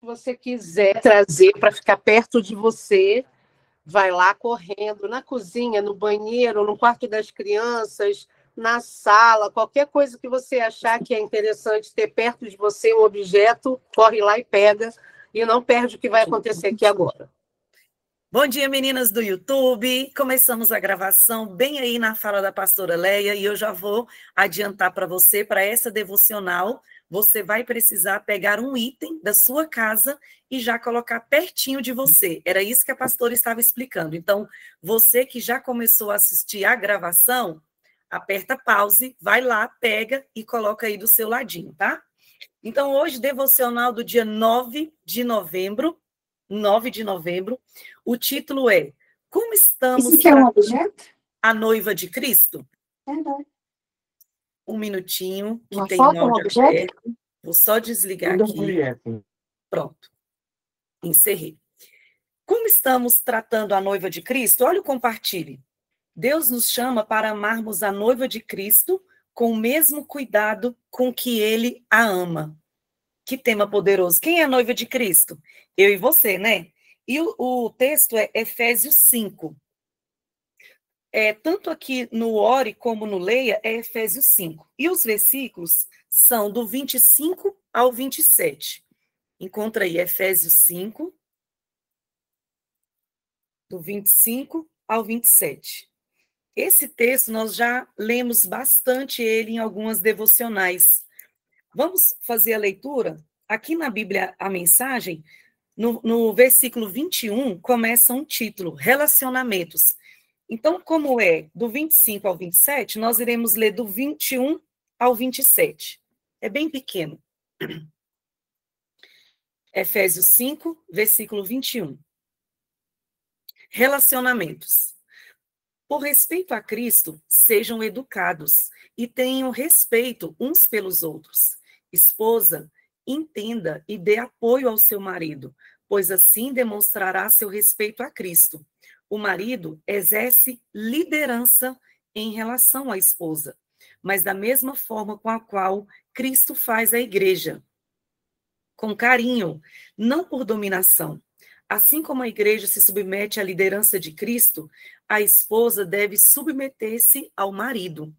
você quiser trazer para ficar perto de você, vai lá correndo, na cozinha, no banheiro, no quarto das crianças, na sala, qualquer coisa que você achar que é interessante ter perto de você um objeto, corre lá e pega, e não perde o que vai acontecer aqui agora. Bom dia, meninas do YouTube. Começamos a gravação bem aí na fala da pastora Leia e eu já vou adiantar para você, para essa devocional, você vai precisar pegar um item da sua casa e já colocar pertinho de você. Era isso que a pastora estava explicando. Então, você que já começou a assistir a gravação, aperta pause, vai lá, pega e coloca aí do seu ladinho, tá? Então, hoje, devocional do dia 9 de novembro, o título é Como estamos Isso que é um objeto? a noiva de Cristo? Não. Um minutinho, que Uma tem foto, um um áudio objeto? aberto. Vou só desligar aqui. Pronto, encerrei. Como estamos tratando a noiva de Cristo? Olha o compartilhe. Deus nos chama para amarmos a noiva de Cristo com o mesmo cuidado com que Ele a ama. Que tema poderoso. Quem é a noiva de Cristo? Eu e você, né? E o texto é Efésios 5. Tanto aqui no Ore como no Leia, é Efésios 5. E os versículos são do 25 ao 27. Encontra aí Efésios 5, do 25 ao 27. Esse texto nós já lemos bastante ele em algumas devocionais. Vamos fazer a leitura? Aqui na Bíblia, a mensagem, no versículo 21, começa um título, Relacionamentos. Então, como é do 25 ao 27, nós iremos ler do 21 ao 27. É bem pequeno. Efésios 5, versículo 21. Relacionamentos. Por respeito a Cristo, sejam educados e tenham respeito uns pelos outros. Esposa, entenda e dê apoio ao seu marido, pois assim demonstrará seu respeito a Cristo. O marido exerce liderança em relação à esposa, mas da mesma forma com a qual Cristo faz a igreja, com carinho, não por dominação. Assim como a igreja se submete à liderança de Cristo, a esposa deve submeter-se ao marido.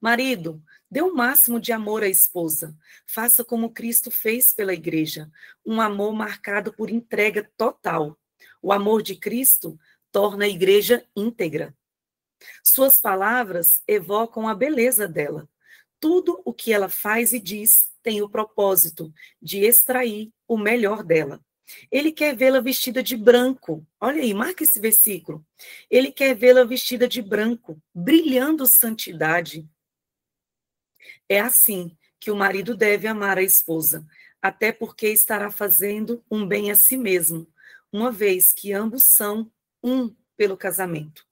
Marido, dê o máximo de amor à esposa. Faça como Cristo fez pela igreja, um amor marcado por entrega total. O amor de Cristo torna a igreja íntegra. Suas palavras evocam a beleza dela. Tudo o que ela faz e diz tem o propósito de extrair o melhor dela. Ele quer vê-la vestida de branco. Olha aí, marca esse versículo. Ele quer vê-la vestida de branco, brilhando santidade. É assim que o marido deve amar a esposa, até porque estará fazendo um bem a si mesmo, uma vez que ambos são um pelo casamento.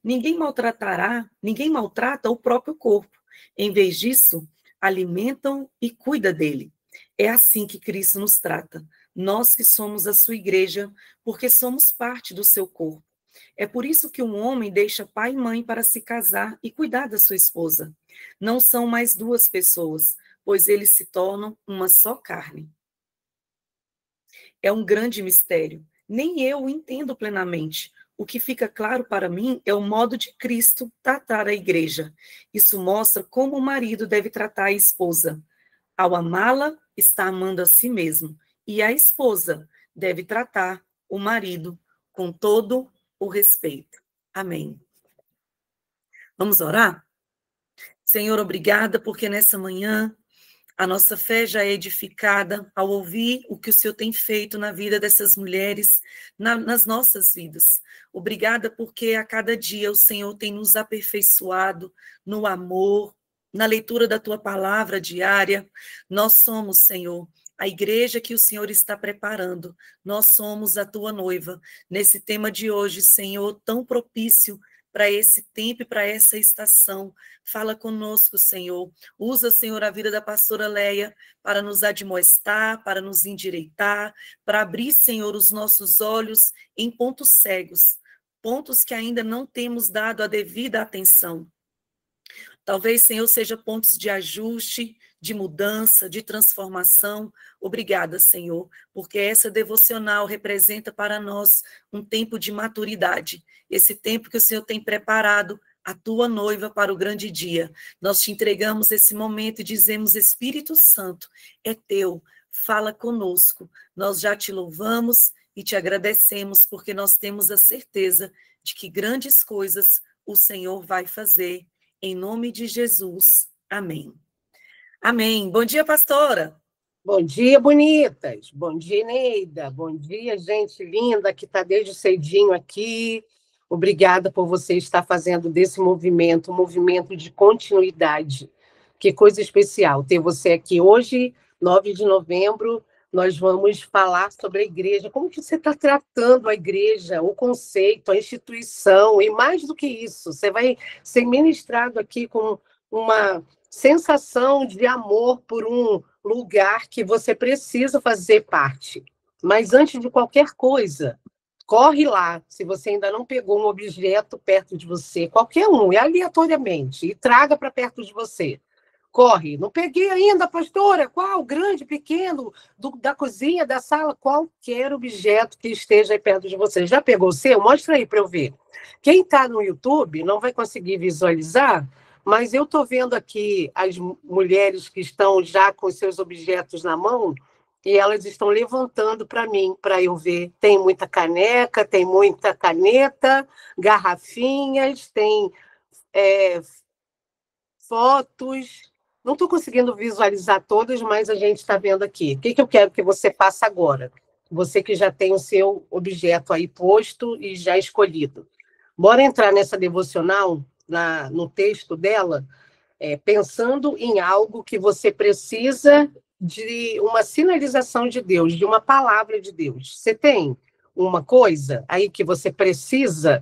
Ninguém maltrata o próprio corpo. Em vez disso, alimentam e cuida dele. É assim que Cristo nos trata. Nós que somos a sua igreja, porque somos parte do seu corpo. É por isso que um homem deixa pai e mãe para se casar e cuidar da sua esposa. Não são mais duas pessoas, pois eles se tornam uma só carne. É um grande mistério. Nem eu o entendo plenamente. O que fica claro para mim é o modo de Cristo tratar a igreja. Isso mostra como o marido deve tratar a esposa. Ao amá-la, está amando a si mesmo. E a esposa deve tratar o marido com todo o respeito. Amém. Vamos orar? Senhor, obrigada, porque nessa manhã a nossa fé já é edificada ao ouvir o que o Senhor tem feito na vida dessas mulheres, nas nossas vidas. Obrigada porque a cada dia o Senhor tem nos aperfeiçoado no amor, na leitura da Tua palavra diária. Nós somos, Senhor, a igreja que o Senhor está preparando. Nós somos a Tua noiva. Nesse tema de hoje, Senhor, tão propício para esse tempo e para essa estação. Fala conosco, Senhor. Usa, Senhor, a vida da pastora Leia para nos admoestar, para nos endireitar, para abrir, Senhor, os nossos olhos em pontos cegos, pontos que ainda não temos dado a devida atenção. Talvez, Senhor, seja pontos de ajuste, de mudança, de transformação. Obrigada, Senhor, porque essa devocional representa para nós um tempo de maturidade, esse tempo que o Senhor tem preparado a tua noiva para o grande dia. Nós te entregamos esse momento e dizemos: Espírito Santo, é teu, fala conosco. Nós já te louvamos e te agradecemos, porque nós temos a certeza de que grandes coisas o Senhor vai fazer. Em nome de Jesus. Amém. Amém. Bom dia, pastora. Bom dia, bonitas. Bom dia, Neida. Bom dia, gente linda que está desde cedinho aqui. Obrigada por você estar fazendo desse movimento um movimento de continuidade. Que coisa especial ter você aqui hoje, 9 de novembro. Nós vamos falar sobre a igreja. Como que você está tratando a igreja, o conceito, a instituição, e mais do que isso, você vai ser ministrado aqui com uma sensação de amor por um lugar que você precisa fazer parte. Mas antes de qualquer coisa, corre lá, se você ainda não pegou um objeto perto de você, qualquer um, e aleatoriamente, e traga para perto de você. Corre, não peguei ainda, pastora, qual? Grande, pequeno, da cozinha, da sala, qualquer objeto que esteja aí perto de você. Já pegou o seu? Mostra aí para eu ver. Quem está no YouTube não vai conseguir visualizar, mas eu estou vendo aqui as mulheres que estão já com seus objetos na mão e elas estão levantando para mim, para eu ver. Tem muita caneca, tem muita caneta, garrafinhas, tem fotos. Não estou conseguindo visualizar todas, mas a gente está vendo aqui. O que eu quero que você faça agora? Você que já tem o seu objeto aí posto e já escolhido. Bora entrar nessa devocional, no texto dela, pensando em algo que você precisa de uma sinalização de Deus, de uma palavra de Deus. Você tem uma coisa aí que você precisa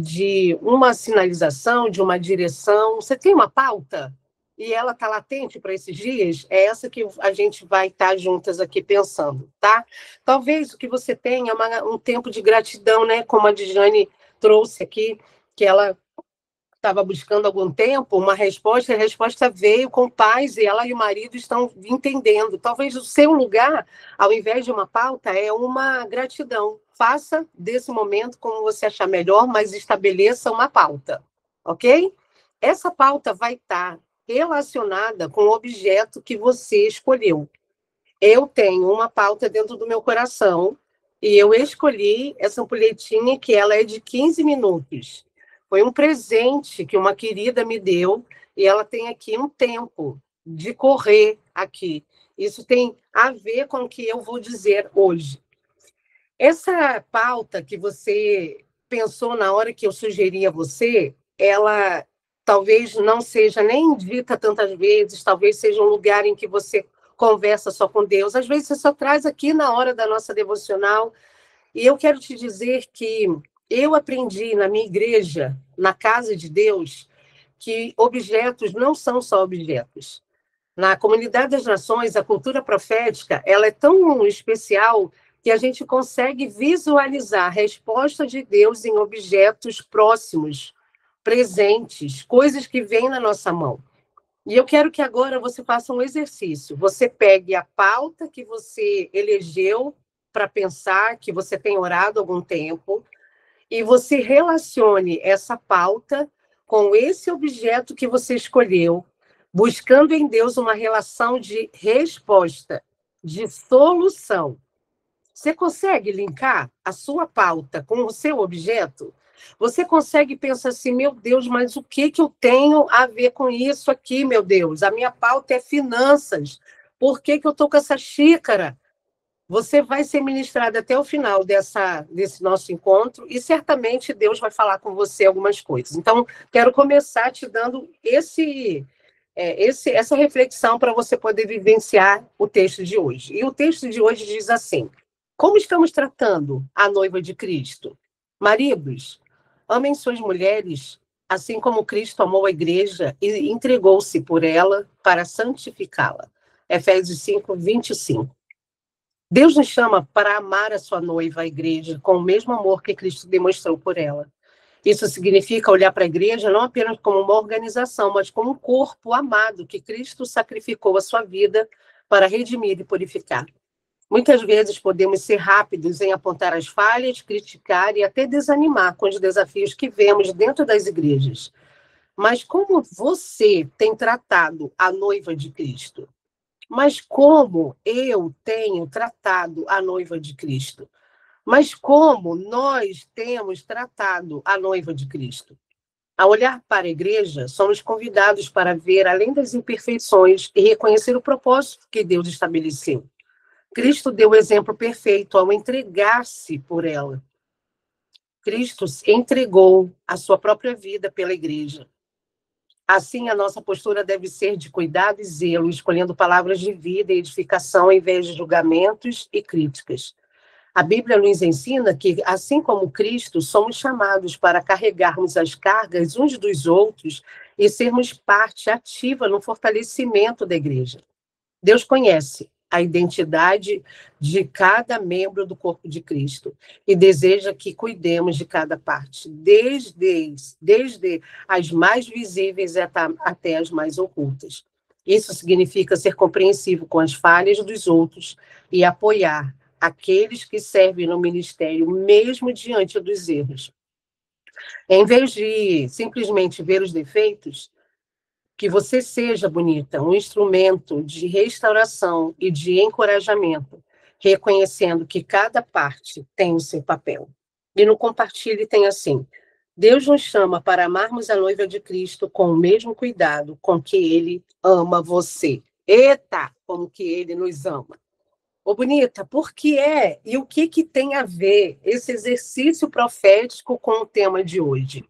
de uma sinalização, de uma direção? Você tem uma pauta? E ela está latente para esses dias? É essa que a gente vai estar juntas aqui pensando, tá? Talvez o que você tenha é um tempo de gratidão, né? Como a Dijane trouxe aqui, que ela estava buscando há algum tempo uma resposta, e a resposta veio com paz, e ela e o marido estão entendendo. Talvez o seu lugar, ao invés de uma pauta, é uma gratidão. Faça desse momento como você achar melhor, mas estabeleça uma pauta, ok? Essa pauta vai estar relacionada com o objeto que você escolheu. Eu tenho uma pauta dentro do meu coração e eu escolhi essa ampulhetinha que ela é de 15 minutos. Foi um presente que uma querida me deu e ela tem aqui um tempo de correr aqui. Isso tem a ver com o que eu vou dizer hoje. Essa pauta que você pensou na hora que eu sugeri a você, ela talvez não seja nem dita tantas vezes, talvez seja um lugar em que você conversa só com Deus. Às vezes você só traz aqui na hora da nossa devocional. E eu quero te dizer que eu aprendi na minha igreja, na casa de Deus, que objetos não são só objetos. Na Comunidade das Nações, a cultura profética, ela é tão especial que a gente consegue visualizar a resposta de Deus em objetos próximos, presentes, coisas que vêm na nossa mão. E eu quero que agora você faça um exercício. Você pegue a pauta que você elegeu para pensar, que você tem orado há algum tempo, e você relacione essa pauta com esse objeto que você escolheu, buscando em Deus uma relação de resposta, de solução. Você consegue linkar a sua pauta com o seu objeto? Você consegue pensar assim, meu Deus, mas o que eu tenho a ver com isso aqui, meu Deus? A minha pauta é finanças. Por que eu estou com essa xícara? Você vai ser ministrado até o final desse nosso encontro e certamente Deus vai falar com você algumas coisas. Então, quero começar te dando essa reflexão para você poder vivenciar o texto de hoje. E o texto de hoje diz assim: como estamos tratando a noiva de Cristo? Maridos, amem suas mulheres, assim como Cristo amou a igreja e entregou-se por ela para santificá-la. Efésios 5, 25. Deus nos chama para amar a sua noiva, a igreja, com o mesmo amor que Cristo demonstrou por ela. Isso significa olhar para a igreja não apenas como uma organização, mas como um corpo amado que Cristo sacrificou a sua vida para redimir e purificar. Muitas vezes podemos ser rápidos em apontar as falhas, criticar e até desanimar com os desafios que vemos dentro das igrejas. Mas como você tem tratado a noiva de Cristo? Mas como eu tenho tratado a noiva de Cristo? Mas como nós temos tratado a noiva de Cristo? Ao olhar para a igreja, somos convidados para ver além das imperfeições e reconhecer o propósito que Deus estabeleceu. Cristo deu o exemplo perfeito ao entregar-se por ela. Cristo entregou a sua própria vida pela igreja. Assim, a nossa postura deve ser de cuidado e zelo, escolhendo palavras de vida e edificação em vez de julgamentos e críticas. A Bíblia nos ensina que, assim como Cristo, somos chamados para carregarmos as cargas uns dos outros e sermos parte ativa no fortalecimento da igreja. Deus conhece a identidade de cada membro do corpo de Cristo e deseja que cuidemos de cada parte, desde as mais visíveis até as mais ocultas. Isso significa ser compreensivo com as falhas dos outros e apoiar aqueles que servem no ministério, mesmo diante dos erros. Em vez de simplesmente ver os defeitos, que você seja, bonita, um instrumento de restauração e de encorajamento, reconhecendo que cada parte tem o seu papel. E no compartilhe tem assim: Deus nos chama para amarmos a noiva de Cristo com o mesmo cuidado com que Ele ama você. Eita, como que Ele nos ama. Ô, bonita, por que é e o que tem a ver esse exercício profético com o tema de hoje?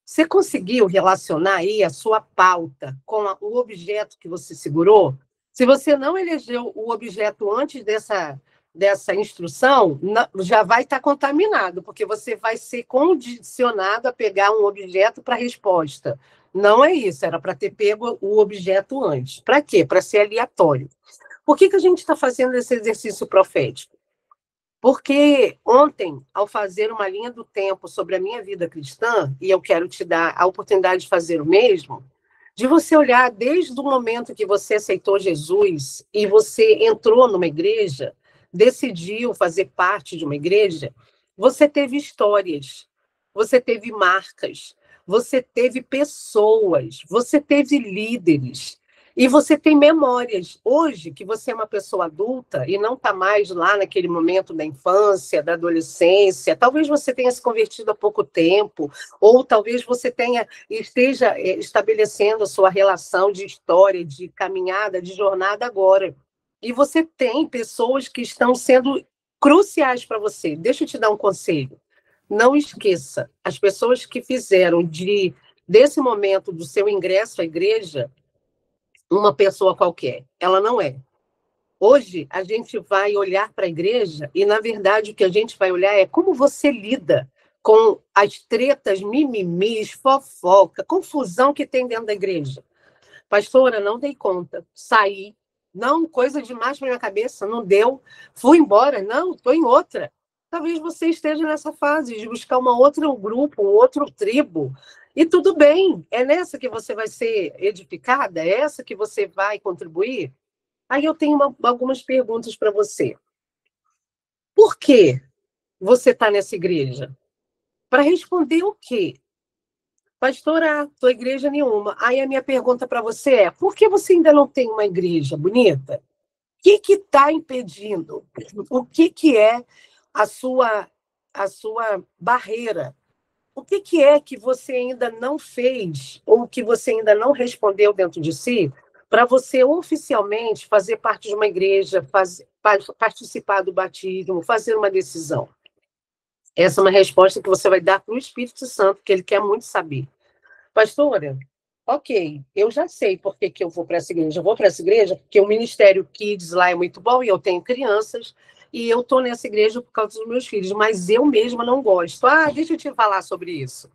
Você conseguiu relacionar aí a sua pauta com o objeto que você segurou? Se você não elegeu o objeto antes dessa instrução, já vai estar contaminado, porque você vai ser condicionado a pegar um objeto para a resposta. Não é isso, era para ter pego o objeto antes. Para quê? Para ser aleatório. Por que a gente está fazendo esse exercício profético? Porque ontem, ao fazer uma linha do tempo sobre a minha vida cristã, e eu quero te dar a oportunidade de fazer o mesmo, de você olhar desde o momento que você aceitou Jesus e você entrou numa igreja, decidiu fazer parte de uma igreja, você teve histórias, você teve marcas, você teve pessoas, você teve líderes. E você tem memórias. Hoje, que você é uma pessoa adulta e não está mais lá naquele momento da infância, da adolescência, talvez você tenha se convertido há pouco tempo, ou talvez você esteja estabelecendo a sua relação de história, de caminhada, de jornada agora. E você tem pessoas que estão sendo cruciais para você. Deixa eu te dar um conselho. Não esqueça, as pessoas que fizeram desse momento do seu ingresso à igreja uma pessoa qualquer. Ela não é. Hoje, a gente vai olhar para a igreja e, na verdade, o que a gente vai olhar é como você lida com as tretas, mimimis, fofoca, confusão que tem dentro da igreja. Pastora, não dei conta. Saí. Não, coisa demais para minha cabeça. Não deu. Fui embora. Não, estou em outra. Talvez você esteja nessa fase de buscar um outro grupo, um outro tribo. E tudo bem, é nessa que você vai ser edificada? É essa que você vai contribuir? Aí eu tenho algumas perguntas para você. Por que você está nessa igreja? Para responder o quê? Pastora, tua igreja nenhuma. Aí a minha pergunta para você é, por que você ainda não tem uma igreja bonita? O que está impedindo? O que é a sua barreira? O que é que você ainda não fez ou que você ainda não respondeu dentro de si para você oficialmente fazer parte de uma igreja, participar do batismo, fazer uma decisão? Essa é uma resposta que você vai dar para o Espírito Santo, que ele quer muito saber. Pastora, ok, eu já sei por que eu vou para essa igreja. Eu vou para essa igreja porque o Ministério Kids lá é muito bom e eu tenho crianças e eu estou nessa igreja por causa dos meus filhos, mas eu mesma não gosto. Ah, deixa eu te falar sobre isso.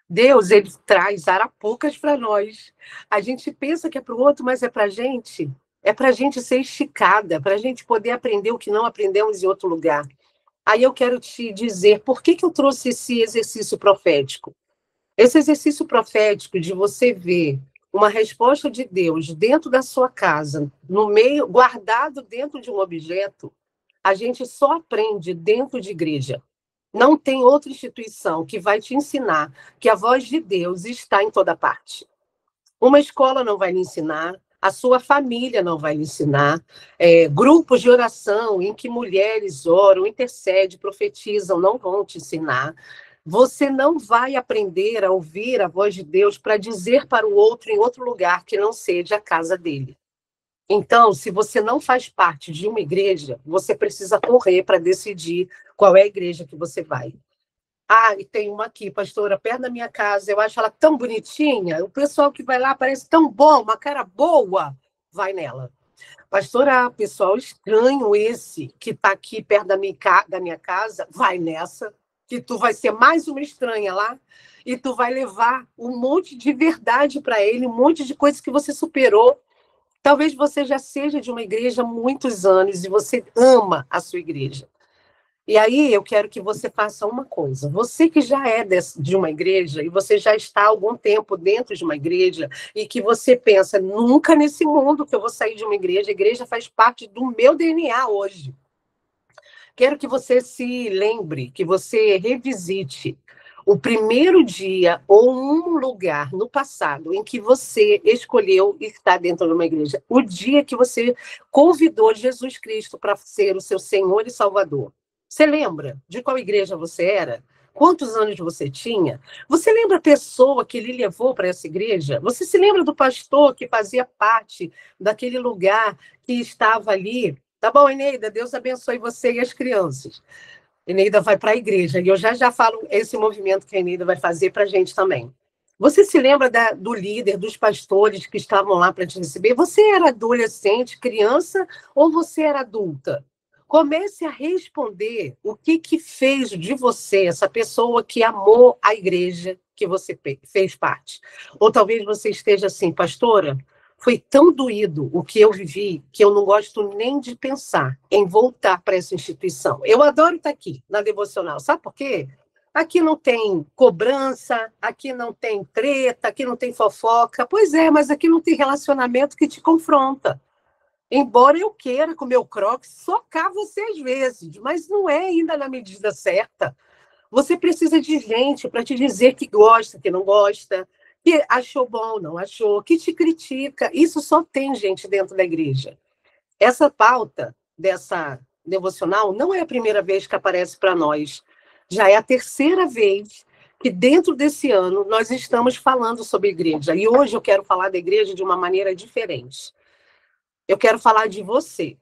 Deus, ele traz arapucas para nós. A gente pensa que é para o outro, mas é para a gente. É para a gente ser esticada, para a gente poder aprender o que não aprendemos em outro lugar. Aí eu quero te dizer por que eu trouxe esse exercício profético. Esse exercício profético de você ver uma resposta de Deus dentro da sua casa, no meio, guardado dentro de um objeto, a gente só aprende dentro de igreja. Não tem outra instituição que vai te ensinar que a voz de Deus está em toda parte. Uma escola não vai lhe ensinar, a sua família não vai lhe ensinar, grupos de oração em que mulheres oram, intercedem, profetizam, não vão te ensinar. Você não vai aprender a ouvir a voz de Deus para dizer para o outro em outro lugar que não seja a casa dele. Então, se você não faz parte de uma igreja, você precisa correr para decidir qual é a igreja que você vai. Ah, e tem uma aqui, pastora, perto da minha casa, eu acho ela tão bonitinha, o pessoal que vai lá parece tão bom, uma cara boa, vai nela. Pastora, pessoal estranho esse que está aqui perto da minha casa, vai nessa, que tu vai ser mais uma estranha lá, e tu vai levar um monte de verdade para ele, um monte de coisas que você superou. Talvez você já seja de uma igreja há muitos anos e você ama a sua igreja. E aí eu quero que você faça uma coisa. Você que já é de uma igreja e você já está há algum tempo dentro de uma igreja e que você pensa, nunca nesse mundo que eu vou sair de uma igreja, a igreja faz parte do meu DNA hoje. Quero que você se lembre, que você revisite o primeiro dia ou um lugar no passado em que você escolheu estar dentro de uma igreja. O dia que você convidou Jesus Cristo para ser o seu Senhor e Salvador. Você lembra de qual igreja você era? Quantos anos você tinha? Você lembra a pessoa que lhe levou para essa igreja? Você se lembra do pastor que fazia parte daquele lugar que estava ali? Tá bom, Eneida? Deus abençoe você e as crianças. Eneida vai para a igreja, e eu já falo esse movimento que a Eneida vai fazer para a gente também. Você se lembra do líder, dos pastores que estavam lá para te receber? Você era adolescente, criança, ou você era adulta? Comece a responder o que fez de você essa pessoa que amou a igreja que você fez parte. Ou talvez você esteja assim, pastora, foi tão doído o que eu vivi que eu não gosto nem de pensar em voltar para essa instituição. Eu adoro estar aqui na devocional, sabe por quê? Aqui não tem cobrança, aqui não tem treta, aqui não tem fofoca. Pois é, mas aqui não tem relacionamento que te confronta. Embora eu queira, com o meu crocs, socar você às vezes, mas não é ainda na medida certa. Você precisa de gente para te dizer que gosta, que não gosta, que achou bom, não achou, que te critica. Isso só tem gente dentro da igreja. Essa pauta dessa devocional não é a primeira vez que aparece para nós. Já é a terceira vez que dentro desse ano nós estamos falando sobre igreja. E hoje eu quero falar da igreja de uma maneira diferente. Eu quero falar de você.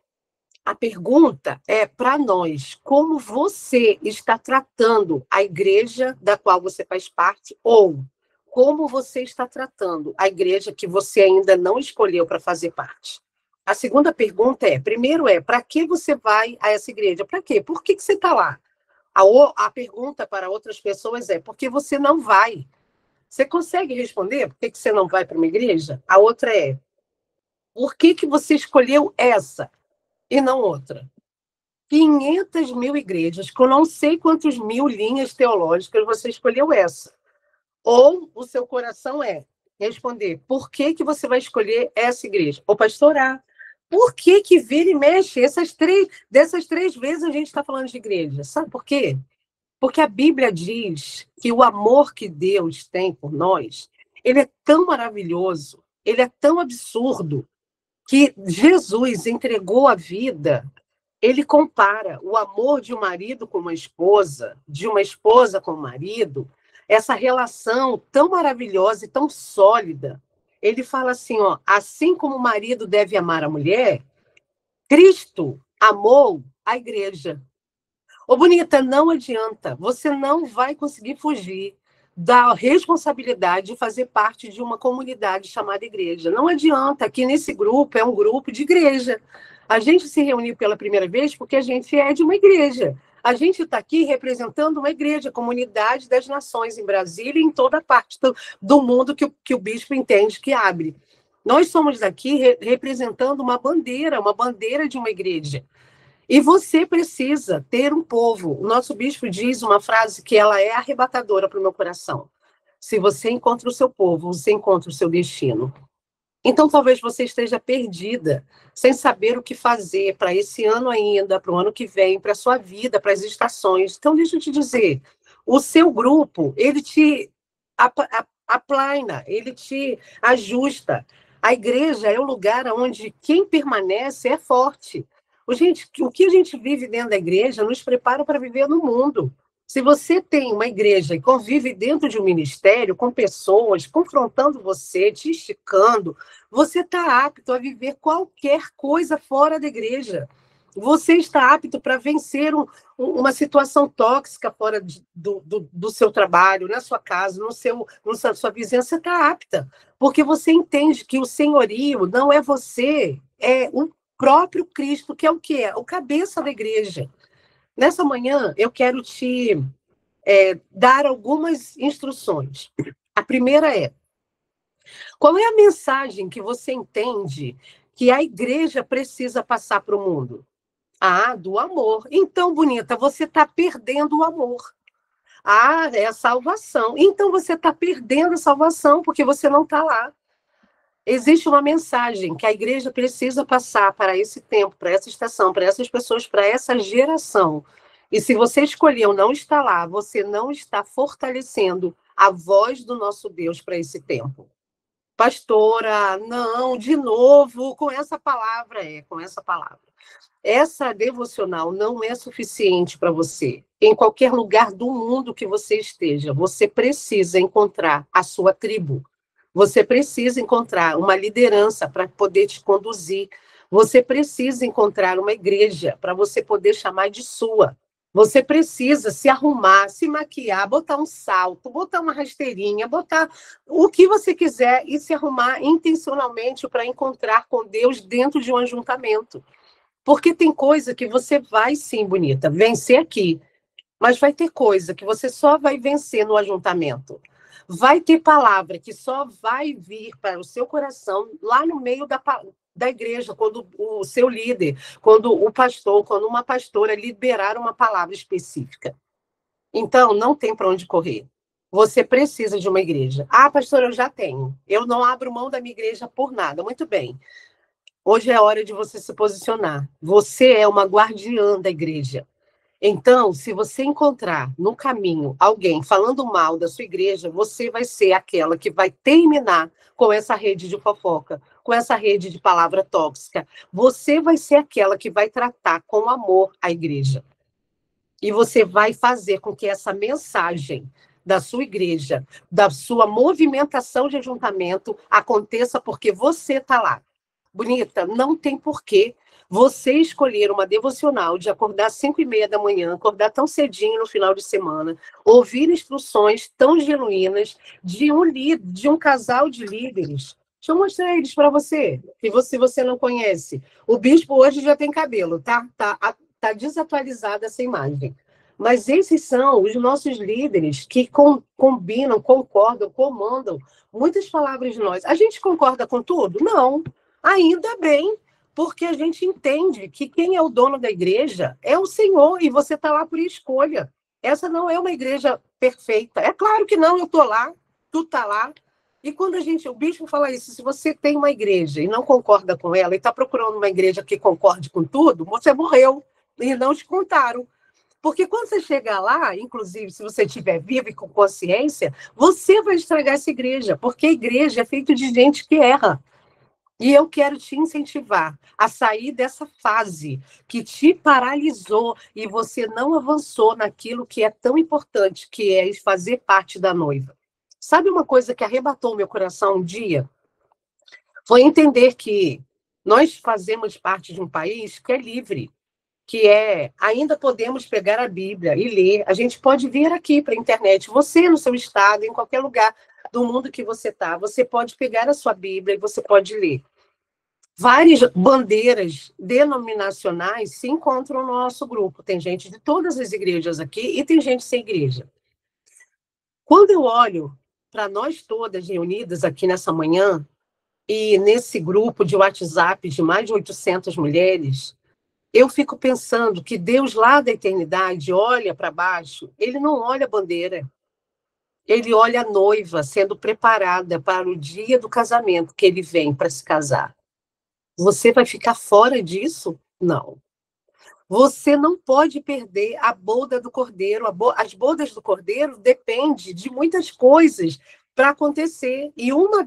A pergunta é para nós, como você está tratando a igreja da qual você faz parte ou como você está tratando a igreja que você ainda não escolheu para fazer parte. A segunda pergunta primeiro para que você vai a essa igreja? Para quê? Por que você está lá? A pergunta para outras pessoas por que você não vai? Você consegue responder por que você não vai para uma igreja? A outra por que você escolheu essa e não outra? 500 mil igrejas, com não sei quantos mil linhas teológicas, você escolheu essa. Ou o seu coração responder, por que você vai escolher essa igreja? Ou pastorar. Por que vira e mexe? Dessas três vezes a gente está falando de igreja. Sabe por quê? Porque a Bíblia diz que o amor que Deus tem por nós, ele é tão maravilhoso, ele é tão absurdo, que Jesus entregou a vida. Ele compara o amor de um marido com uma esposa, de uma esposa com o marido, essa relação tão maravilhosa e tão sólida. Ele fala assim, assim como o marido deve amar a mulher, Cristo amou a igreja. Ô, bonita, não adianta, você não vai conseguir fugir da responsabilidade de fazer parte de uma comunidade chamada igreja. Não adianta, aqui nesse grupo é um grupo de igreja. A gente se reuniu pela primeira vez porque a gente é de uma igreja. A gente está aqui representando uma igreja, comunidade das nações em Brasília e em toda parte do mundo que o bispo entende que abre. Nós somos aqui representando uma bandeira de uma igreja. E você precisa ter um povo. O nosso bispo diz uma frase que ela é arrebatadora para o meu coração. Se você encontra o seu povo, você encontra o seu destino. Então, talvez você esteja perdida, sem saber o que fazer para esse ano ainda, para o ano que vem, para a sua vida, para as estações. Então, deixa eu te dizer, o seu grupo, ele te aplana, ele te ajusta. A igreja é o lugar onde quem permanece é forte. Gente, o que a gente vive dentro da igreja nos prepara para viver no mundo. Se você tem uma igreja e convive dentro de um ministério com pessoas confrontando você, te esticando, você está apto a viver qualquer coisa fora da igreja. Você está apto para vencer uma situação tóxica fora do seu trabalho, na sua casa, na sua vizinhança. Você está apta, porque você entende que o senhorio não é você, é o próprio Cristo, que é o quê? O cabeça da igreja. Nessa manhã, eu quero te dar algumas instruções. A primeira é: qual é a mensagem que você entende que a igreja precisa passar para o mundo? Ah, do amor. Então, bonita, você está perdendo o amor. Ah, é a salvação. Então, você está perdendo a salvação porque você não está lá. Existe uma mensagem que a igreja precisa passar para esse tempo, para essa estação, para essas pessoas, para essa geração. E se você escolheu não estar lá, você não está fortalecendo a voz do nosso Deus para esse tempo. Pastora, não, de novo, com essa palavra, com essa palavra. Essa devocional não é suficiente para você. Em qualquer lugar do mundo que você esteja, você precisa encontrar a sua tribo. Você precisa encontrar uma liderança para poder te conduzir. Você precisa encontrar uma igreja para você poder chamar de sua. Você precisa se arrumar, se maquiar, botar um salto, botar uma rasteirinha, botar o que você quiser e se arrumar intencionalmente para encontrar com Deus dentro de um ajuntamento. Porque tem coisa que você vai, sim, bonita, vencer aqui. Mas vai ter coisa que você só vai vencer no ajuntamento. Vai ter palavra que só vai vir para o seu coração lá no meio da igreja, quando o seu líder, quando o pastor, quando uma pastora liberar uma palavra específica. Então, não tem para onde correr. Você precisa de uma igreja. Ah, pastora, eu já tenho. Eu não abro mão da minha igreja por nada. Muito bem. Hoje é hora de você se posicionar. Você é uma guardiã da igreja. Então, se você encontrar no caminho alguém falando mal da sua igreja, você vai ser aquela que vai terminar com essa rede de fofoca, com essa rede de palavra tóxica. Você vai ser aquela que vai tratar com amor a igreja. E você vai fazer com que essa mensagem da sua igreja, da sua movimentação de ajuntamento, aconteça porque você está lá. Bonita, não tem porquê você escolher uma devocional de acordar às 5h30 da manhã, acordar tão cedinho no final de semana, ouvir instruções tão genuínas de um casal de líderes. Deixa eu mostrar eles para você, se você não conhece. O bispo hoje já tem cabelo, tá? Tá desatualizada essa imagem. Mas esses são os nossos líderes que combinam, concordam, comandam muitas palavras de nós. A gente concorda com tudo? Não. Ainda bem, porque a gente entende que quem é o dono da igreja é o Senhor e você está lá por escolha. Essa não é uma igreja perfeita. É claro que não, eu estou lá, tu está lá. E quando o bispo fala isso, se você tem uma igreja e não concorda com ela e está procurando uma igreja que concorde com tudo, você morreu e não te contaram. Porque quando você chegar lá, inclusive se você estiver vivo e com consciência, você vai estragar essa igreja, porque a igreja é feita de gente que erra. E eu quero te incentivar a sair dessa fase que te paralisou e você não avançou naquilo que é tão importante, que é fazer parte da noiva. Sabe uma coisa que arrebatou meu coração um dia? Foi entender que nós fazemos parte de um país que é livre, ainda podemos pegar a Bíblia e ler. A gente pode vir aqui para a internet, você no seu estado, em qualquer lugar do mundo que você está, você pode pegar a sua Bíblia e você pode ler. Várias bandeiras denominacionais se encontram no nosso grupo. Tem gente de todas as igrejas aqui e tem gente sem igreja. Quando eu olho para nós todas reunidas aqui nessa manhã, e nesse grupo de WhatsApp de mais de 800 mulheres, Eu fico pensando que Deus lá da eternidade olha para baixo, ele não olha a bandeira, ele olha a noiva sendo preparada para o dia do casamento, que ele vem para se casar. Você vai ficar fora disso? Não. Você não pode perder a boda do cordeiro. As bodas do cordeiro depende de muitas coisas para acontecer. E uma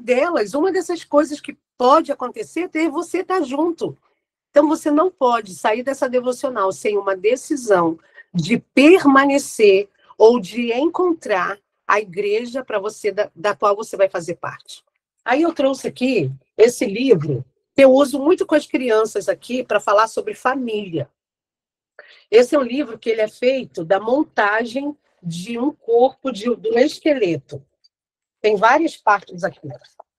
dessas coisas que pode acontecer é você estar junto. Então, você não pode sair dessa devocional sem uma decisão de permanecer ou de encontrar a igreja para você, da qual você vai fazer parte. Aí eu trouxe aqui esse livro, que eu uso muito com as crianças aqui para falar sobre família. Esse é um livro que ele é feito da montagem de um corpo, do esqueleto. Tem várias partes aqui.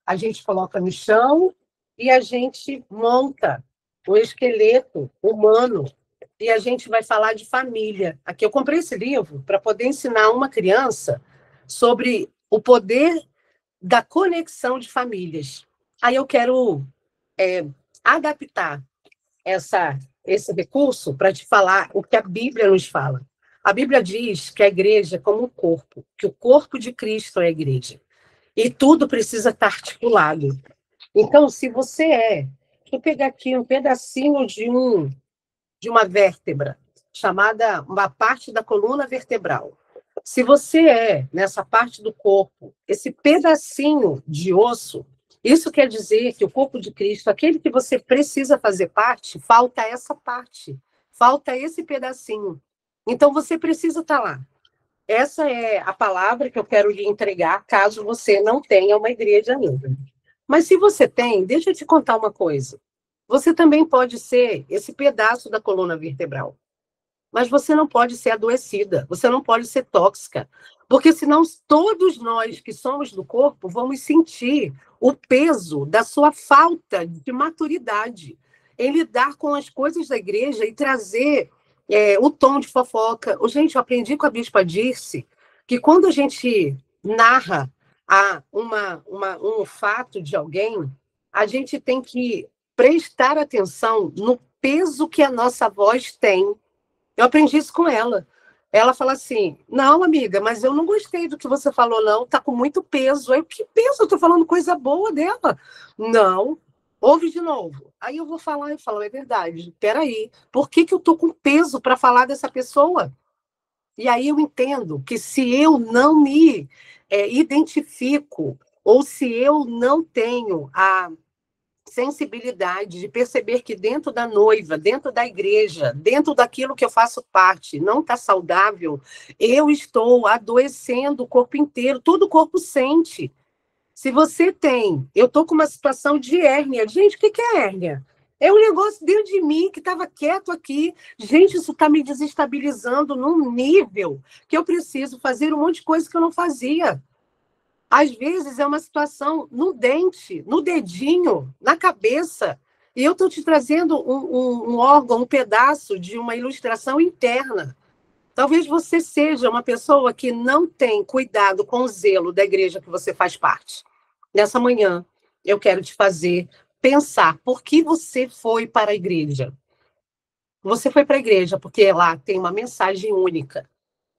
A gente coloca no chão e a gente monta o esqueleto humano. E a gente vai falar de família. Aqui eu comprei esse livro para poder ensinar uma criança sobre o poder da conexão de famílias. Aí eu quero adaptar esse recurso para te falar o que a Bíblia nos fala. A Bíblia diz que a igreja é como um corpo, que o corpo de Cristo é a igreja. E tudo precisa estar articulado. Então, se você deixa eu pegar aqui um pedacinho de uma vértebra, chamada uma parte da coluna vertebral. Se você nessa parte do corpo, esse pedacinho de osso, isso quer dizer que o corpo de Cristo, aquele que você precisa fazer parte, falta essa parte, falta esse pedacinho. Então, você precisa estar lá. Essa é a palavra que eu quero lhe entregar, caso você não tenha uma igreja ainda. Mas se você tem, deixa eu te contar uma coisa. Você também pode ser esse pedaço da coluna vertebral. Mas você não pode ser adoecida, você não pode ser tóxica, porque senão todos nós que somos do corpo vamos sentir o peso da sua falta de maturidade em lidar com as coisas da igreja e trazer o tom de fofoca. Gente, eu aprendi com a Bispa Dirce que quando a gente narra um fato de alguém, a gente tem que prestar atenção no peso que a nossa voz tem. Eu aprendi isso com ela. Ela fala assim, não, amiga, mas eu não gostei do que você falou, não, tá com muito peso. Aí, que peso? Eu tô falando coisa boa dela. Não, ouve de novo. Aí eu vou falar e falo, é verdade, peraí, por que eu tô com peso para falar dessa pessoa? E aí eu entendo que se eu não me identifico, ou se eu não tenho a sensibilidade de perceber que dentro da noiva, dentro da igreja, dentro daquilo que eu faço parte, não está saudável, eu estou adoecendo o corpo inteiro, todo o corpo sente. Se você eu estou com uma situação de hérnia. Gente, o que é hérnia? É um negócio dentro de mim que estava quieto aqui. Gente, isso está me desestabilizando num nível que eu preciso fazer um monte de coisa que eu não fazia. Às vezes é uma situação no dente, no dedinho, na cabeça. E eu estou te trazendo um órgão, um pedaço de uma ilustração interna. Talvez você seja uma pessoa que não tem cuidado com o zelo da igreja que você faz parte. Nessa manhã, eu quero te fazer pensar por que você foi para a igreja. Você foi para a igreja porque lá tem uma mensagem única.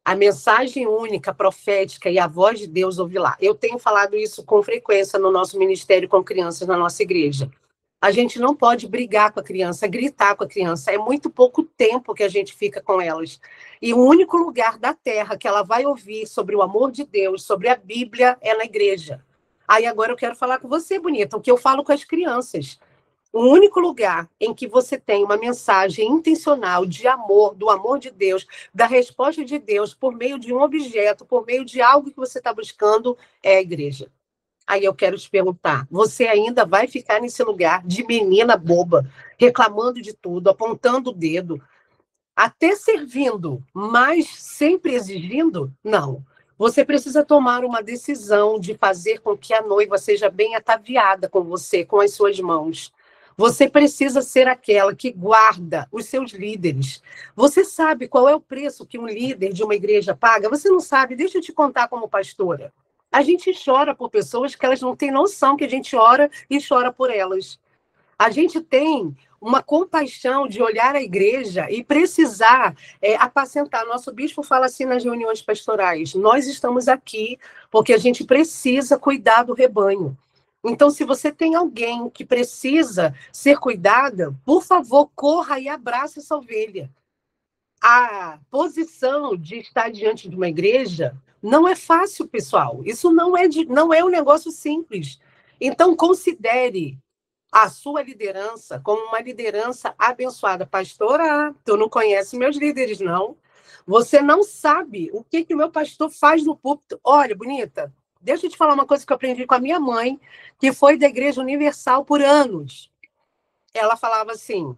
A mensagem única, profética e a voz de Deus ouve lá. Eu tenho falado isso com frequência no nosso ministério com crianças na nossa igreja. A gente não pode brigar com a criança, gritar com a criança. É muito pouco tempo que a gente fica com elas. E o único lugar da terra que ela vai ouvir sobre o amor de Deus, sobre a Bíblia, é na igreja. Aí agora eu quero falar com você, bonita, o que eu falo com as crianças. O único lugar em que você tem uma mensagem intencional de amor, do amor de Deus, da resposta de Deus por meio de um objeto, por meio de algo que você está buscando, é a igreja. Aí eu quero te perguntar, você ainda vai ficar nesse lugar de menina boba, reclamando de tudo, apontando o dedo, até servindo, mas sempre exigindo? Não. Você precisa tomar uma decisão de fazer com que a noiva seja bem ataviada com você, com as suas mãos. Você precisa ser aquela que guarda os seus líderes. Você sabe qual é o preço que um líder de uma igreja paga? Você não sabe? Deixa eu te contar como pastora. A gente chora por pessoas que elas não têm noção que a gente ora e chora por elas. A gente tem uma compaixão de olhar a igreja e precisar apacentar. Nosso bispo fala assim nas reuniões pastorais: nós estamos aqui porque a gente precisa cuidar do rebanho. Então, se você tem alguém que precisa ser cuidada, por favor, corra e abrace essa ovelha. A posição de estar diante de uma igreja não é fácil, pessoal. Isso não é um negócio simples. Então, considere a sua liderança como uma liderança abençoada. Pastora, tu não conhece meus líderes, não. Você não sabe o que o meu pastor faz no púlpito. Olha, bonita, deixa eu te falar uma coisa que eu aprendi com a minha mãe, que foi da Igreja Universal por anos. Ela falava assim: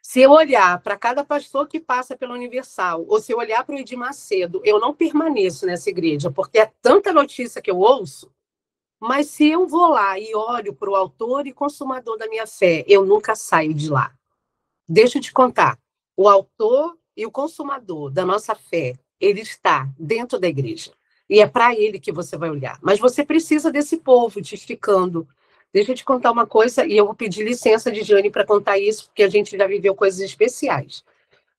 se eu olhar para cada pastor que passa pela Universal, ou se eu olhar para o Edir Macedo, eu não permaneço nessa igreja, porque é tanta notícia que eu ouço. Mas se eu vou lá e olho para o autor e consumador da minha fé, eu nunca saio de lá. Deixa eu te contar. O autor e o consumador da nossa fé, ele está dentro da igreja. E é para ele que você vai olhar. Mas você precisa desse povo testificando. Deixa eu te contar uma coisa, e eu vou pedir licença de Jane para contar isso, porque a gente já viveu coisas especiais.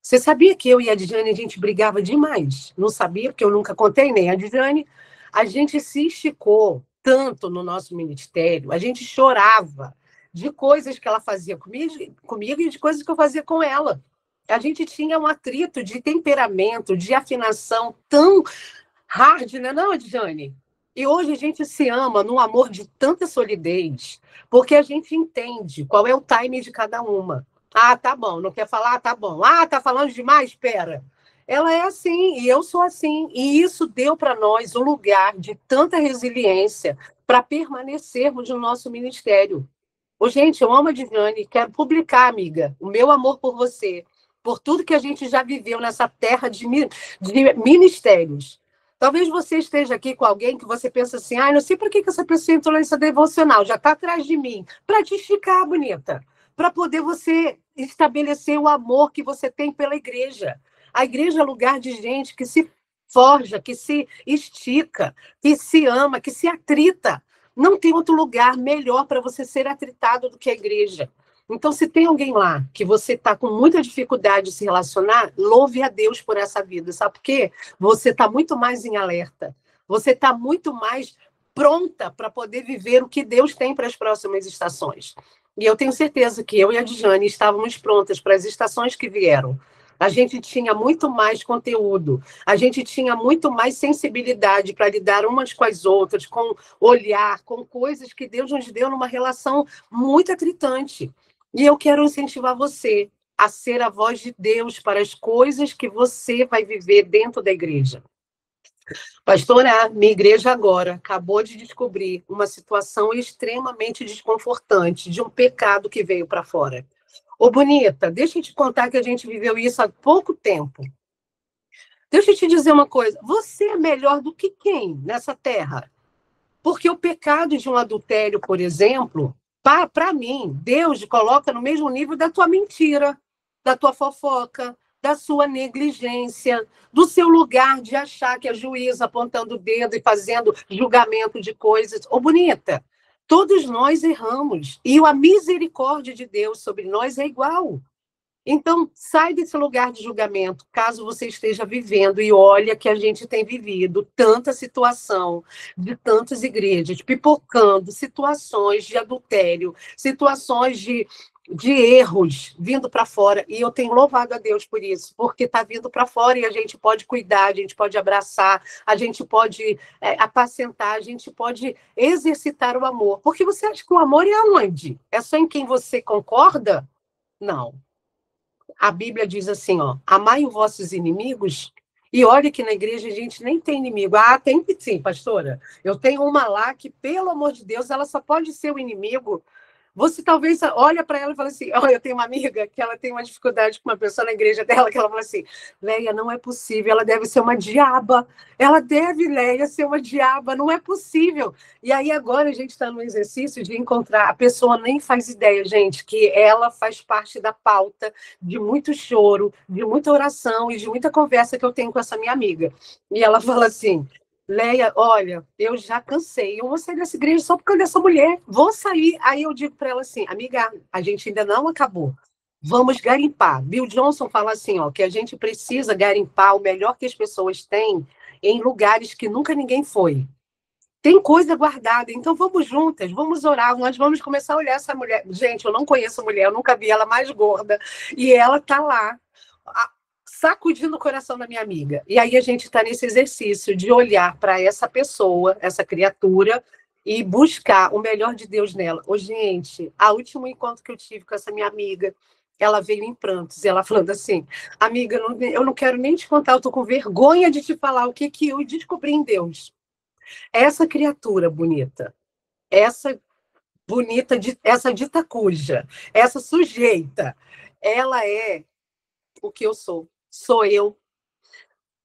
Você sabia que eu e a Dijane, a gente brigava demais? Não sabia, porque eu nunca contei, nem a Dijane. A gente se esticou tanto no nosso ministério, a gente chorava de coisas que ela fazia comigo e de coisas que eu fazia com ela. A gente tinha um atrito de temperamento, de afinação tão hard, né, não, Dijane? E hoje a gente se ama num amor de tanta solidez, porque a gente entende qual é o time de cada uma. Ah, tá bom, não quer falar? Tá bom. Ah, tá falando demais? Espera. Ela é assim, e eu sou assim. E isso deu para nós um lugar de tanta resiliência para permanecermos no nosso ministério. Ô, gente, eu amo a Diviane, quero publicar, amiga, o meu amor por você, por tudo que a gente já viveu nessa terra de ministérios. Talvez você esteja aqui com alguém que você pensa assim: ah, não sei por que essa pessoa entrou nessa devocional, já está atrás de mim, para te esticar, bonita, para poder você estabelecer o amor que você tem pela igreja. A igreja é lugar de gente que se forja, que se estica, que se ama, que se atrita. Não tem outro lugar melhor para você ser atritado do que a igreja. Então, se tem alguém lá que você está com muita dificuldade de se relacionar, louve a Deus por essa vida. Sabe por quê? Você está muito mais em alerta. Você está muito mais pronta para poder viver o que Deus tem para as próximas estações. E eu tenho certeza que eu e a Dijane estávamos prontas para as estações que vieram. A gente tinha muito mais conteúdo, a gente tinha muito mais sensibilidade para lidar umas com as outras, com olhar, com coisas que Deus nos deu numa relação muito atritante. E eu quero incentivar você a ser a voz de Deus para as coisas que você vai viver dentro da igreja. Pastora, minha igreja agora acabou de descobrir uma situação extremamente desconfortante de um pecado que veio para fora. Ô, bonita, deixa eu te contar que a gente viveu isso há pouco tempo. Deixa eu te dizer uma coisa. Você é melhor do que quem nessa terra? Porque o pecado de um adultério, por exemplo, para mim, Deus coloca no mesmo nível da tua mentira, da tua fofoca, da sua negligência, do seu lugar de achar que é juiz apontando o dedo e fazendo julgamento de coisas. Ô, bonita, todos nós erramos. E a misericórdia de Deus sobre nós é igual. Então, sai desse lugar de julgamento, caso você esteja vivendo, e olha que a gente tem vivido tanta situação de tantas igrejas, pipocando situações de adultério, situações de erros vindo para fora, e eu tenho louvado a Deus por isso, porque está vindo para fora e a gente pode cuidar, a gente pode abraçar, a gente pode apacentar, a gente pode exercitar o amor. Porque você acha que o amor é aonde? É só em quem você concorda? Não. A Bíblia diz assim, ó: amai os vossos inimigos. E olha que na igreja a gente nem tem inimigo. Ah, tem sim, pastora. Eu tenho uma lá que, pelo amor de Deus, ela só pode ser o inimigo. Você talvez olha para ela e fala assim: olha, eu tenho uma amiga que ela tem uma dificuldade com uma pessoa na igreja dela, que ela fala assim: Leia, não é possível, ela deve ser uma diaba. Ela deve, Leia, ser uma diaba, não é possível. E aí agora a gente está no exercício de encontrar, a pessoa nem faz ideia, gente, que ela faz parte da pauta de muito choro, de muita oração e de muita conversa que eu tenho com essa minha amiga. E ela fala assim: Leia, olha, eu já cansei, eu vou sair dessa igreja só por causa dessa mulher, vou sair. Aí eu digo para ela assim, amiga, a gente ainda não acabou, vamos garimpar. Bill Johnson fala assim, ó, que a gente precisa garimpar o melhor que as pessoas têm em lugares que nunca ninguém foi. Tem coisa guardada, então vamos juntas, vamos orar, nós vamos começar a olhar essa mulher. Gente, eu não conheço a mulher, eu nunca vi ela mais gorda, e ela tá lá sacudindo o coração da minha amiga. E aí a gente está nesse exercício de olhar para essa pessoa, essa criatura, e buscar o melhor de Deus nela. Ô, gente, a último encontro que eu tive com essa minha amiga, ela veio em prantos, e ela falando assim, amiga, eu não quero nem te contar, eu tô com vergonha de te falar o que eu descobri em Deus. Essa criatura bonita, essa bonita, essa dita cuja, essa sujeita, ela é o que eu sou. Sou eu.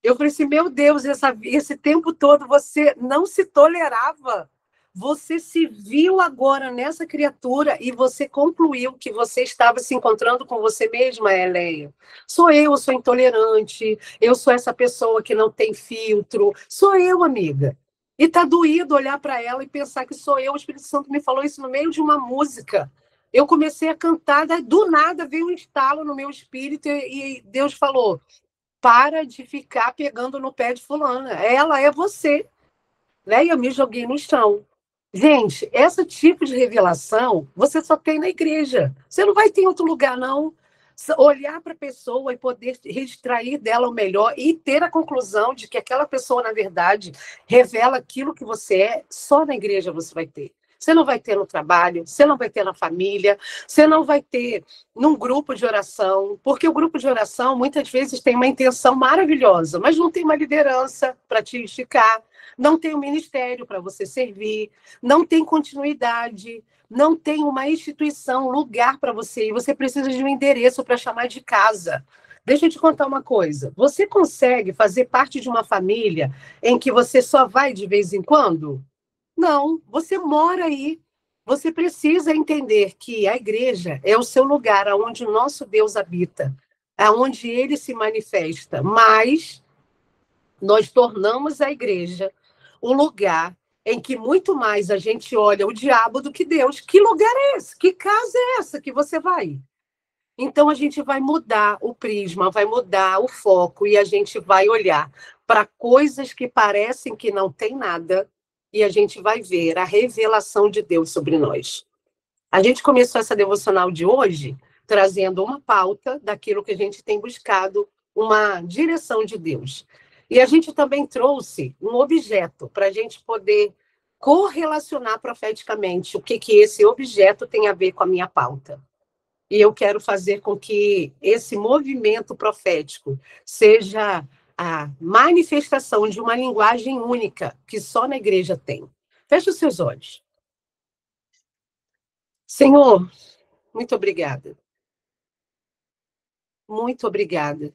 Eu falei assim, meu Deus, esse tempo todo você não se tolerava. Você se viu agora nessa criatura e você concluiu que você estava se encontrando com você mesma, Eleia. Eu sou intolerante, eu sou essa pessoa que não tem filtro. Sou eu, amiga. E tá doído olhar para ela e pensar que sou eu. O Espírito Santo me falou isso no meio de uma música. Eu comecei a cantar, do nada veio um estalo no meu espírito e Deus falou: para de ficar pegando no pé de fulana. Ela é você. Né? E eu me joguei no chão. Gente, esse tipo de revelação você só tem na igreja. Você não vai ter em outro lugar, não. Olhar para a pessoa e poder extrair dela o melhor e ter a conclusão de que aquela pessoa, na verdade, revela aquilo que você é, só na igreja você vai ter. Você não vai ter no trabalho, você não vai ter na família, você não vai ter num grupo de oração, porque o grupo de oração muitas vezes tem uma intenção maravilhosa, mas não tem uma liderança para te esticar, não tem um ministério para você servir, não tem continuidade, não tem uma instituição, um lugar para você, e você precisa de um endereço para chamar de casa. Deixa eu te contar uma coisa. Você consegue fazer parte de uma família em que você só vai de vez em quando? Não, você mora aí. Você precisa entender que a igreja é o seu lugar onde o nosso Deus habita, aonde ele se manifesta. Mas nós tornamos a igreja o lugar em que muito mais a gente olha o diabo do que Deus. Que lugar é esse? Que casa é essa que você vai? Então a gente vai mudar o prisma, vai mudar o foco e a gente vai olhar para coisas que parecem que não tem nada e a gente vai ver a revelação de Deus sobre nós. A gente começou essa devocional de hoje trazendo uma pauta daquilo que a gente tem buscado, uma direção de Deus. E a gente também trouxe um objeto para a gente poder correlacionar profeticamente o que esse objeto tem a ver com a minha pauta. E eu quero fazer com que esse movimento profético seja a manifestação de uma linguagem única que só na igreja tem. Feche os seus olhos. Senhor, muito obrigada. Muito obrigada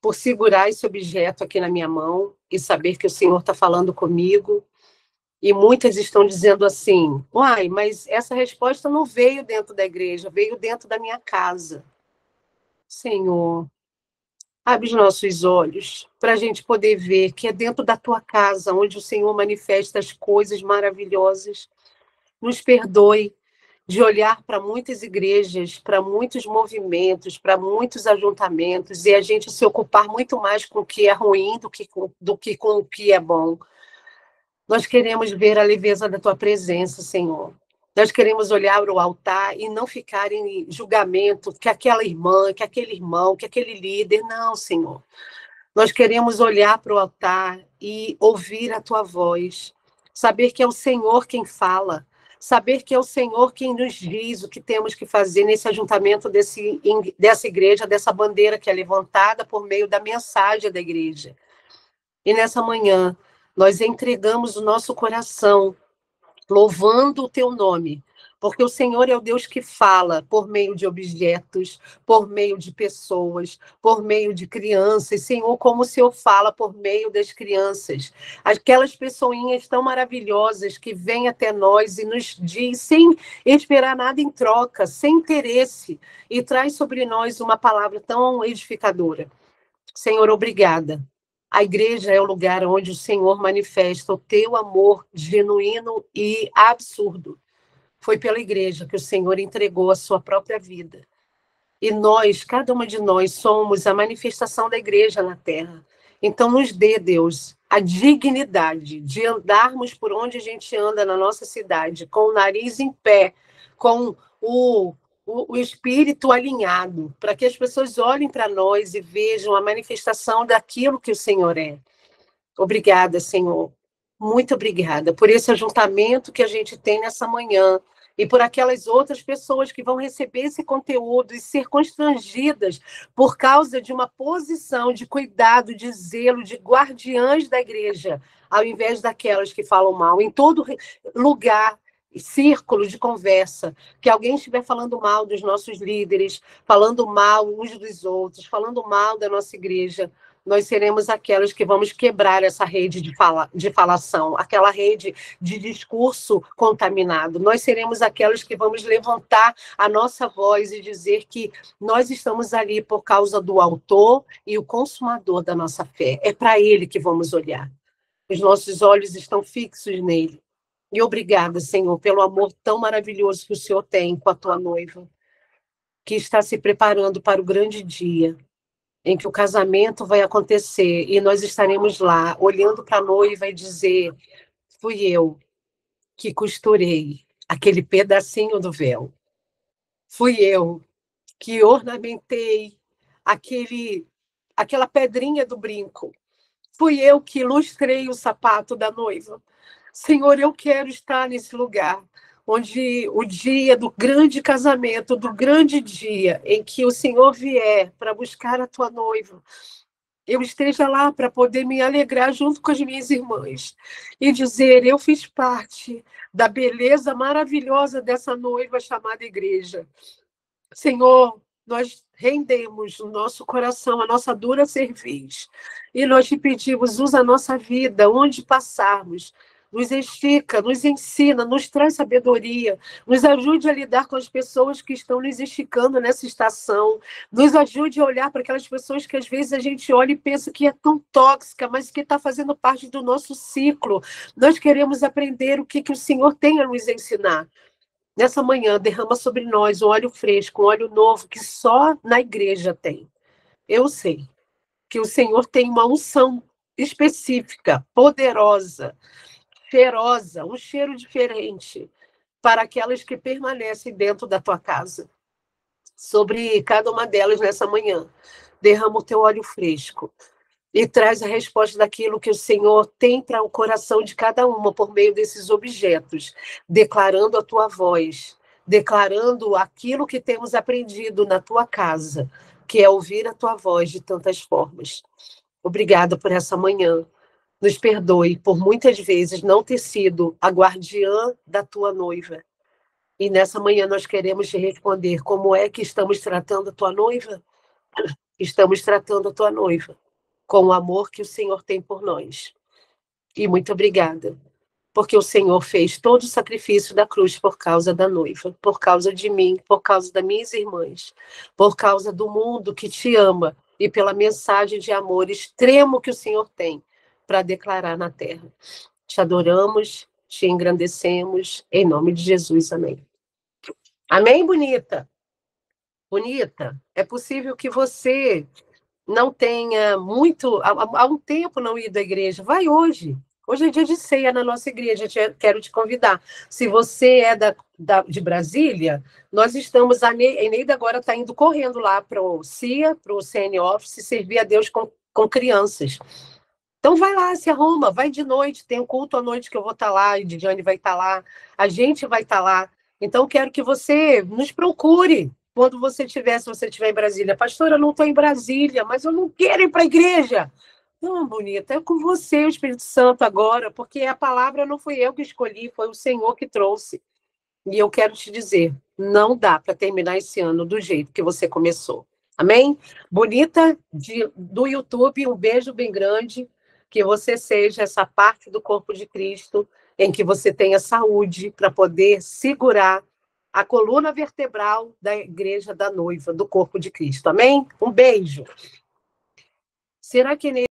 por segurar esse objeto aqui na minha mão e saber que o Senhor está falando comigo. E muitas estão dizendo assim, uai, mas essa resposta não veio dentro da igreja, veio dentro da minha casa. Senhor, abre os nossos olhos para a gente poder ver que é dentro da tua casa onde o Senhor manifesta as coisas maravilhosas. Nos perdoe de olhar para muitas igrejas, para muitos movimentos, para muitos ajuntamentos, e a gente se ocupar muito mais com o que é ruim do que com o que é bom. Nós queremos ver a leveza da tua presença, Senhor. Nós queremos olhar para o altar e não ficar em julgamento que aquela irmã, que aquele irmão, que aquele líder. Não, Senhor. Nós queremos olhar para o altar e ouvir a tua voz. Saber que é o Senhor quem fala. Saber que é o Senhor quem nos diz o que temos que fazer nesse ajuntamento dessa igreja, dessa bandeira que é levantada por meio da mensagem da igreja. E nessa manhã, nós entregamos o nosso coração, louvando o teu nome, porque o Senhor é o Deus que fala por meio de objetos, por meio de pessoas, por meio de crianças. Senhor, como o Senhor fala por meio das crianças. Aquelas pessoinhas tão maravilhosas que vêm até nós e nos diz, sem esperar nada em troca, sem interesse, e traz sobre nós uma palavra tão edificadora. Senhor, obrigada. A igreja é o lugar onde o Senhor manifesta o teu amor genuíno e absurdo. Foi pela igreja que o Senhor entregou a sua própria vida. E nós, cada uma de nós, somos a manifestação da igreja na terra. Então, nos dê, Deus, a dignidade de andarmos por onde a gente anda na nossa cidade, com o nariz em pé, com o espírito alinhado, para que as pessoas olhem para nós e vejam a manifestação daquilo que o Senhor é. Obrigada, Senhor. Muito obrigada por esse ajuntamento que a gente tem nessa manhã e por aquelas outras pessoas que vão receber esse conteúdo e ser constrangidas por causa de uma posição de cuidado, de zelo, de guardiãs da igreja, ao invés daquelas que falam mal. Em todo lugar, círculo de conversa, que alguém estiver falando mal dos nossos líderes, falando mal uns dos outros, falando mal da nossa igreja, nós seremos aquelas que vamos quebrar essa rede de falação, aquela rede de discurso contaminado. Nós seremos aquelas que vamos levantar a nossa voz e dizer que nós estamos ali por causa do autor e o consumador da nossa fé. É para ele que vamos olhar. Os nossos olhos estão fixos nele. E obrigada, Senhor, pelo amor tão maravilhoso que o Senhor tem com a tua noiva, que está se preparando para o grande dia, em que o casamento vai acontecer e nós estaremos lá, olhando para a noiva e dizer: fui eu que costurei aquele pedacinho do véu. Fui eu que ornamentei aquela pedrinha do brinco. Fui eu que lustrei o sapato da noiva. Senhor, eu quero estar nesse lugar, onde o dia do grande casamento, do grande dia em que o Senhor vier para buscar a tua noiva, eu esteja lá para poder me alegrar junto com as minhas irmãs e dizer: eu fiz parte da beleza maravilhosa dessa noiva chamada igreja. Senhor, nós rendemos o nosso coração, a nossa dura cerviz, e nós te pedimos: usa a nossa vida, onde passarmos, nos estica, nos ensina, nos traz sabedoria, nos ajude a lidar com as pessoas que estão nos esticando nessa estação, nos ajude a olhar para aquelas pessoas que às vezes a gente olha e pensa que é tão tóxica, mas que está fazendo parte do nosso ciclo. Nós queremos aprender o que o Senhor tem a nos ensinar. Nessa manhã, derrama sobre nós um óleo fresco, um óleo novo, que só na igreja tem. Eu sei que o Senhor tem uma unção específica, poderosa, cheirosa, um cheiro diferente para aquelas que permanecem dentro da tua casa. Sobre cada uma delas nessa manhã, derrama o teu óleo fresco e traz a resposta daquilo que o Senhor tem para o coração de cada uma por meio desses objetos, declarando a tua voz, declarando aquilo que temos aprendido na tua casa, que é ouvir a tua voz de tantas formas. Obrigada por essa manhã. Nos perdoe por muitas vezes não ter sido a guardiã da tua noiva. E nessa manhã nós queremos te responder: como é que estamos tratando a tua noiva? Estamos tratando a tua noiva com o amor que o Senhor tem por nós. E muito obrigada, porque o Senhor fez todo o sacrifício da cruz por causa da noiva, por causa de mim, por causa das minhas irmãs, por causa do mundo que te ama e pela mensagem de amor extremo que o Senhor tem para declarar na terra. Te adoramos, te engrandecemos, em nome de Jesus, amém. Amém, bonita? Bonita, é possível que você não tenha há um tempo não ido à igreja. Vai hoje. Hoje é dia de ceia na nossa igreja, quero te convidar. Se você é de Brasília, nós estamos, a Eneida agora está indo correndo lá para o CIA, para o CN Office, servir a Deus com crianças. Então vai lá, se arruma, vai de noite, tem um culto à noite que eu vou estar lá, e Diane vai estar lá, a gente vai estar lá. Então quero que você nos procure quando você estiver, se você estiver em Brasília. Pastora, eu não estou em Brasília, mas eu não quero ir para a igreja. Não, bonita, é com você, o Espírito Santo, agora, porque a palavra não fui eu que escolhi, foi o Senhor que trouxe. E eu quero te dizer, não dá para terminar esse ano do jeito que você começou. Amém? Bonita do YouTube, um beijo bem grande. Que você seja essa parte do corpo de Cristo em que você tenha saúde para poder segurar a coluna vertebral da igreja da noiva, do corpo de Cristo. Amém? Um beijo. Será que